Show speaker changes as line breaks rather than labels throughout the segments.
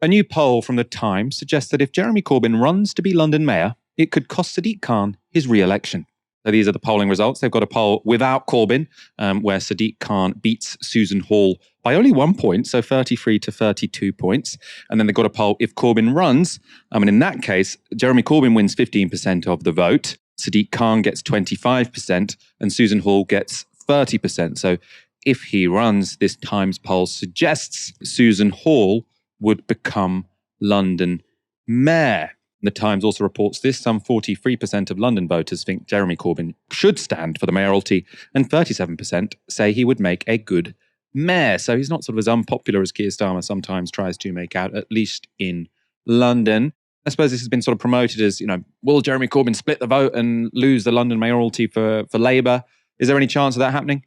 A new poll from The Times suggests that if Jeremy Corbyn runs to be London mayor, it could cost Sadiq Khan his re-election. So these are the polling results. They've got a poll without Corbyn, where Sadiq Khan beats Susan Hall by only 1 point, so 33 to 32 points. And then they've got a poll if Corbyn runs. And in that case, Jeremy Corbyn wins 15% of the vote, Sadiq Khan gets 25%, and Susan Hall gets 30%. So if he runs, this Times poll suggests Susan Hall would become London mayor. The Times also reports this. Some 43% of London voters think Jeremy Corbyn should stand for the mayoralty, and 37% say he would make a good mayor. So he's not sort of as unpopular as Keir Starmer sometimes tries to make out, at least in London. I suppose this has been sort of promoted as, will Jeremy Corbyn split the vote and lose the London mayoralty for Labour? Is there any chance of that happening?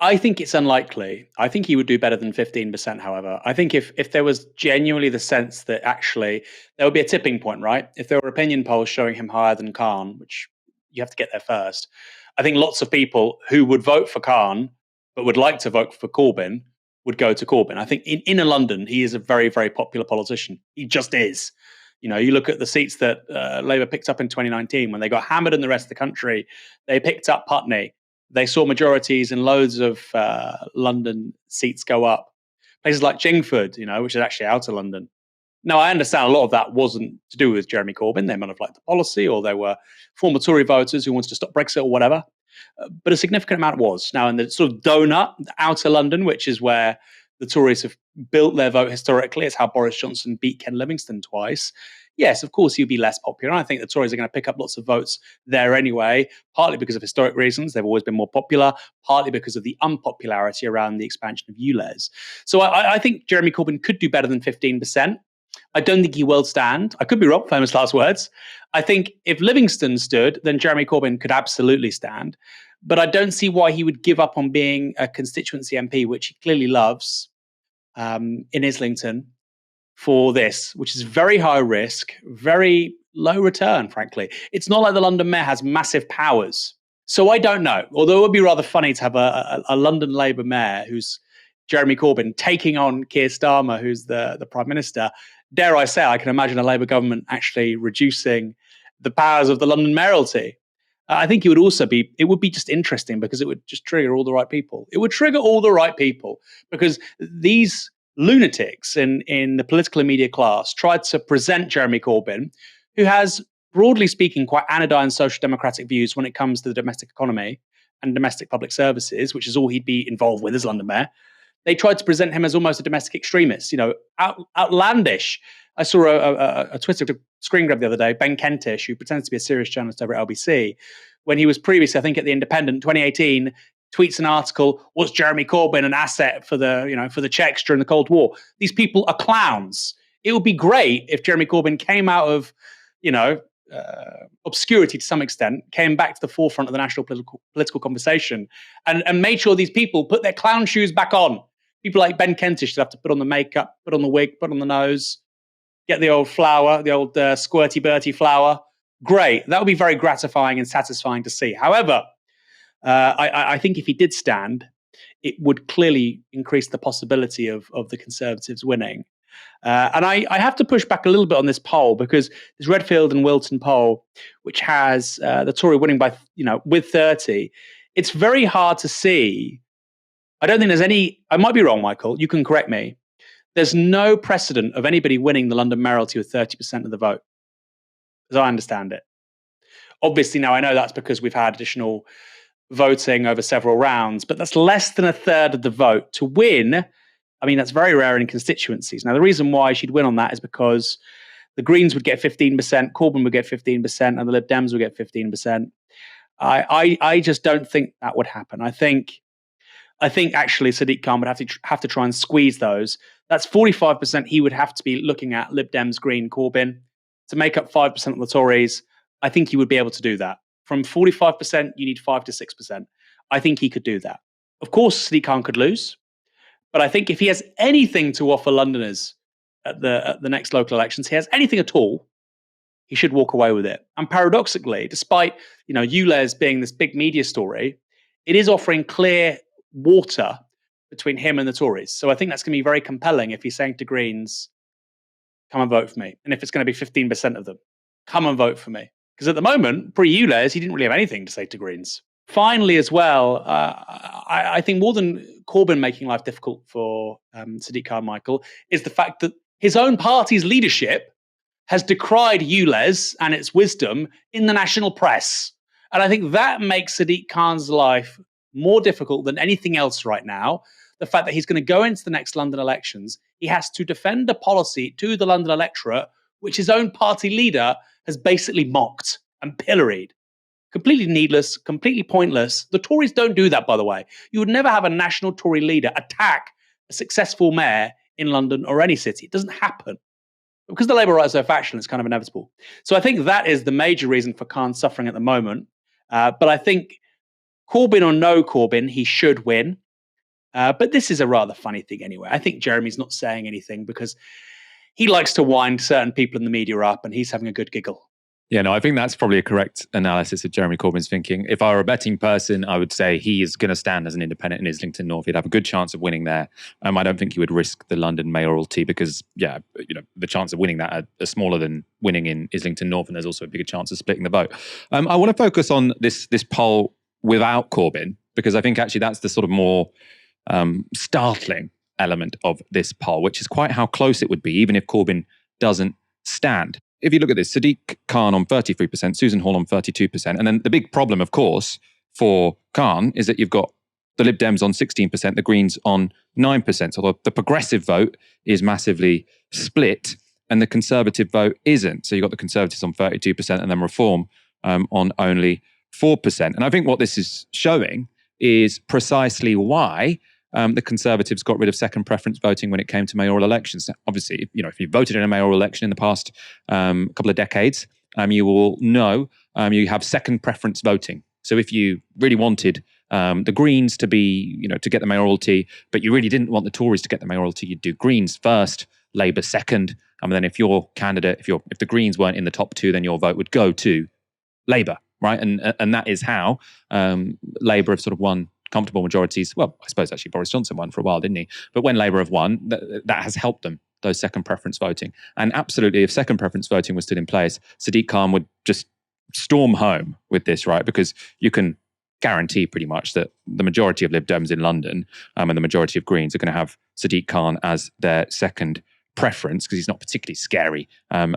I think it's unlikely. I think he would do better than 15%, however. I think if there was genuinely the sense that actually there would be a tipping point, right? If there were opinion polls showing him higher than Khan, which you have to get there first, I think lots of people who would vote for Khan but would like to vote for Corbyn would go to Corbyn. I think in inner London, he is a very, very popular politician. He just is. You look at the seats that Labour picked up in 2019 when they got hammered in the rest of the country. They picked up Putney. They saw majorities in loads of London seats go up. Places like Chingford, which is actually out of London. Now, I understand a lot of that wasn't to do with Jeremy Corbyn. They might have liked the policy, or they were former Tory voters who wanted to stop Brexit or whatever. But a significant amount was. Now, in the sort of donut, outer London, which is where the Tories have built their vote historically, it's how Boris Johnson beat Ken Livingstone twice. Yes, of course, he'll be less popular. And I think the Tories are going to pick up lots of votes there anyway, partly because of historic reasons. They've always been more popular, partly because of the unpopularity around the expansion of ULEZ. So I think Jeremy Corbyn could do better than 15%. I don't think he will stand. I could be wrong, famous last words. I think if Livingstone stood, then Jeremy Corbyn could absolutely stand. But I don't see why he would give up on being a constituency MP, which he clearly loves, in Islington, for this, which is very high risk, very low return, frankly. It's not like the London mayor has massive powers. So I don't know. Although it would be rather funny to have a London Labour mayor who's Jeremy Corbyn taking on Keir Starmer, who's the Prime Minister. Dare I say, I can imagine a Labour government actually reducing the powers of the London mayoralty. I think it would be just interesting because it would just trigger all the right people. It would trigger all the right people because these lunatics in the political and media class tried to present Jeremy Corbyn, who has, broadly speaking, quite anodyne social democratic views when it comes to the domestic economy and domestic public services, which is all he'd be involved with as London mayor. They tried to present him as almost a domestic extremist, outlandish. I saw a Twitter screen grab the other day, Ben Kentish, who pretends to be a serious journalist over at LBC, when he was previously, I think, at The Independent, 2018, tweets an article, was Jeremy Corbyn an asset for the Czechs during the Cold War? These people are clowns. It would be great if Jeremy Corbyn came out of, obscurity to some extent, came back to the forefront of the national political conversation and made sure these people put their clown shoes back on. People like Ben Kentish that have to put on the makeup, put on the wig, put on the nose, get the old flower, the old squirty Bertie flower. Great. That would be very gratifying and satisfying to see. However, I think if he did stand, it would clearly increase the possibility of the Conservatives winning. And I have to push back a little bit on this poll because this Redfield and Wilton poll, which has the Tory winning by, with 30, it's very hard to see. I don't think there's any, I might be wrong, Michael, you can correct me. There's no precedent of anybody winning the London mayoralty with 30% of the vote, as I understand it. Obviously, now I know that's because we've had additional voting over several rounds, but that's less than a third of the vote. To win, I mean, that's very rare in constituencies. Now, the reason why she'd win on that is because the Greens would get 15%, Corbyn would get 15%, and the Lib Dems would get 15%. I just don't think that would happen. I think actually Sadiq Khan would have to try and squeeze those. That's 45% he would have to be looking at Lib Dems, Green, Corbyn to make up 5% of the Tories. I think he would be able to do that. From 45%, you need 5 to 6%. I think he could do that. Of course, Sadiq Khan could lose, but I think if he has anything to offer Londoners at the next local elections, he has anything at all, he should walk away with it. And paradoxically, despite ULEZ being this big media story, it is offering clear water between him and the Tories. So I think that's going to be very compelling if he's saying to Greens, come and vote for me. And if it's going to be 15% of them, come and vote for me. Because at the moment, pre-ULEZ, he didn't really have anything to say to Greens. Finally, as well, I think more than Corbyn making life difficult for Sadiq Carmichael is the fact that his own party's leadership has decried ULEZ and its wisdom in the national press. And I think that makes Sadiq Khan's life more difficult than anything else right now. The fact that he's going to go into the next London elections, he has to defend a policy to the London electorate, which his own party leader has basically mocked and pilloried. Completely needless, completely pointless. The Tories don't do that, by the way. You would never have a national Tory leader attack a successful mayor in London or any city. It doesn't happen. Because the Labour right is so factional, it's kind of inevitable. So I think that is the major reason for Khan suffering at the moment. But I think Corbyn or no Corbyn, he should win. But this is a rather funny thing anyway. I think Jeremy's not saying anything because he likes to wind certain people in the media up and he's having a good giggle.
Yeah, no, I think that's probably a correct analysis of Jeremy Corbyn's thinking. If I were a betting person, I would say he is going to stand as an independent in Islington North. He'd have a good chance of winning there. I don't think he would risk the London mayoralty because, the chance of winning that are smaller than winning in Islington North, and there's also a bigger chance of splitting the vote. I want to focus on this poll without Corbyn because I think actually that's the sort of more startling element of this poll, which is quite how close it would be, even if Corbyn doesn't stand. If you look at this, Sadiq Khan on 33%, Susan Hall on 32%. And then the big problem, of course, for Khan is that you've got the Lib Dems on 16%, the Greens on 9%. So the progressive vote is massively split and the Conservative vote isn't. So you've got the Conservatives on 32% and then Reform on only 4%. And I think what this is showing is precisely why the Conservatives got rid of second preference voting when it came to mayoral elections. Obviously, if you voted in a mayoral election in the past couple of decades, you will know you have second preference voting. So if you really wanted the Greens to be, to get the mayoralty, but you really didn't want the Tories to get the mayoralty, you'd do Greens first, Labour second, and then if your candidate, if the Greens weren't in the top two, then your vote would go to Labour, right? And that is how Labour have sort of won comfortable majorities. Well, I suppose actually Boris Johnson won for a while, didn't he? But when Labour have won, that has helped them, those second preference voting. And absolutely, if second preference voting was still in place, Sadiq Khan would just storm home with this, right? Because you can guarantee pretty much that the majority of Lib Dems in London and the majority of Greens are going to have Sadiq Khan as their second preference because he's not a particularly scary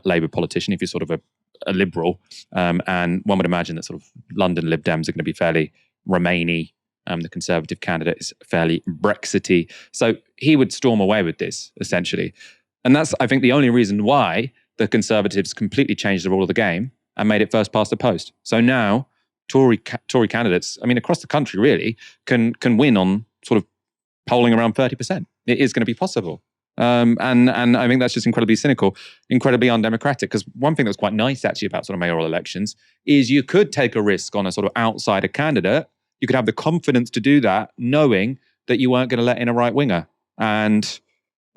Labour politician if you're sort of a liberal. And one would imagine that sort of London Lib Dems are going to be fairly Remainy. The Conservative candidate is fairly Brexity. So he would storm away with this, essentially. And that's, I think, the only reason why the Conservatives completely changed the rule of the game and made it first past the post. So now Tory candidates, across the country really, can win on sort of polling around 30%. It is going to be possible. And I think that's just incredibly cynical, incredibly undemocratic. Because one thing that's quite nice actually about sort of mayoral elections is you could take a risk on a sort of outsider candidate. You could have the confidence to do that, knowing that you weren't going to let in a right winger. And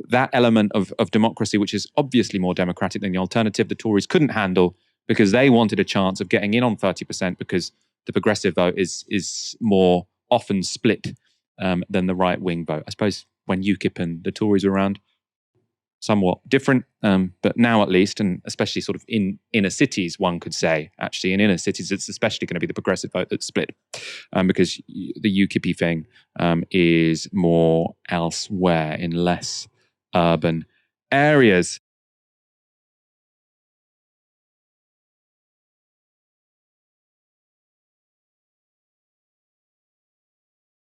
that element of democracy, which is obviously more democratic than the alternative, the Tories couldn't handle because they wanted a chance of getting in on 30% because the progressive vote is more often split than the right wing vote. I suppose when UKIP and the Tories were around, somewhat different, but now at least, and especially sort of in inner cities, one could say, actually in inner cities, it's especially going to be the progressive vote that's split because the UKIP thing is more elsewhere in less urban areas.